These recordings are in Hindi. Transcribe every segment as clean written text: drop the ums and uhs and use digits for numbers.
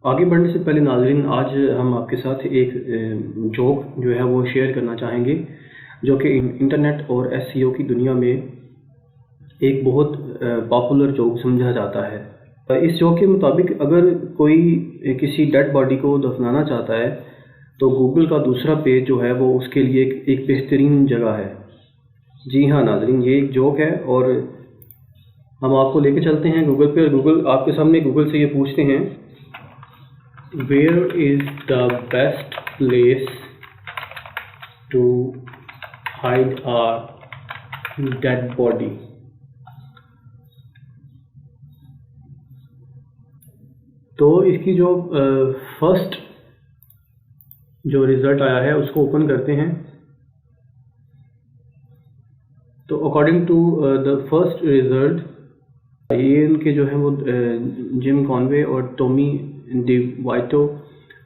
आगे बढ़ने से पहले नाज़रीन, आज हम आपके साथ एक जोक जो है वो शेयर करना चाहेंगे, जो कि इंटरनेट और एसईओ की दुनिया में एक बहुत पॉपुलर जोक समझा जाता है। इस जोक के मुताबिक अगर कोई किसी डेड बॉडी को दफनाना चाहता है तो गूगल का दूसरा पेज जो है वो उसके लिए एक बेहतरीन जगह है। जी हाँ नाज़रीन, ये एक जोक है और हम आपको लेके चलते हैं गूगल पे। और गूगल आपके सामने गूगल से ये पूछते हैं, Where is the best place to hide a dead body? तो इसकी जो फर्स्ट जो रिज़ल्ट आया है उसको ओपन करते हैं। तो according to the first result, ये इनके जो है वो जिम कॉनवे और टॉमी डिवाइटो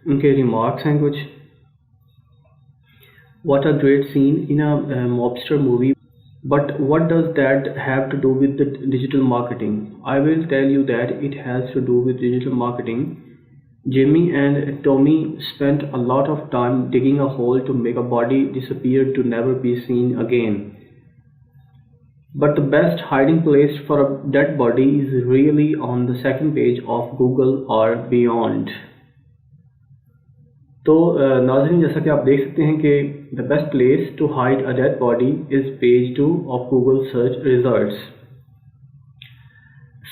उनके रिमार्क्स हैं कुछ। What a great scene in a mobster movie. But what does that have to do with the digital marketing? I will tell you that it has to do with digital marketing. Jimmy and Tommy spent a lot of time digging a hole to make a body disappear to never be seen again. But the best hiding place for a dead body is really on the second page of Google or beyond. तो नाज़रीन, जैसा कि आप देख सकते हैं कि the best place to hide a dead body is page 2 of Google search results.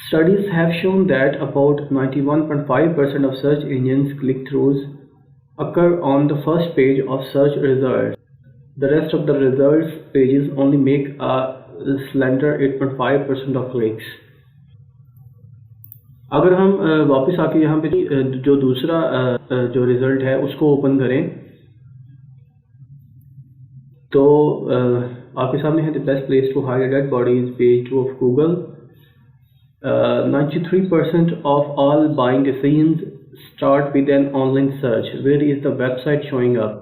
Studies have shown that about 91.5% of search engines click-throughs occur on the first page of search results. The rest of the results pages only make a slender 8.5% of clicks. अगर हम वापस आके यहाँ पे जो दूसरा जो रिज़ल्ट है उसको ओपन करें तो आपके सामने है the best place to hide a dead body is page 2 of Google. 93% of all buying decisions start with an online search. Where is the website showing up?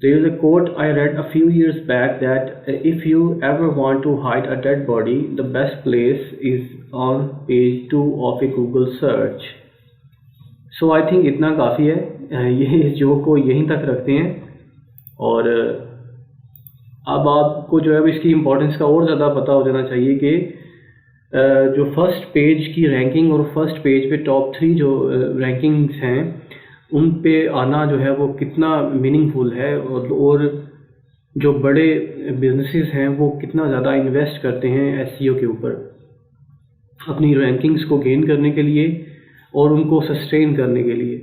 There is a quote I read a few years back that if you ever want to hide a dead body, the best place is on page 2 of a Google search. So I think इतना काफ़ी है। ये इस जोक को यहीं तक रखते हैं और अब आपको जो है इसकी इम्पोर्टेंस का और ज़्यादा पता हो जाना चाहिए कि जो फर्स्ट पेज की रैंकिंग और फर्स्ट पेज पे टॉप 3 जो रैंकिंग्स हैं उन पे आना जो है वो कितना मीनिंगफुल है और जो बड़े बिजनेसेस हैं वो कितना ज़्यादा इन्वेस्ट करते हैं एसईओ के ऊपर अपनी रैंकिंग्स को गेन करने के लिए और उनको सस्टेन करने के लिए।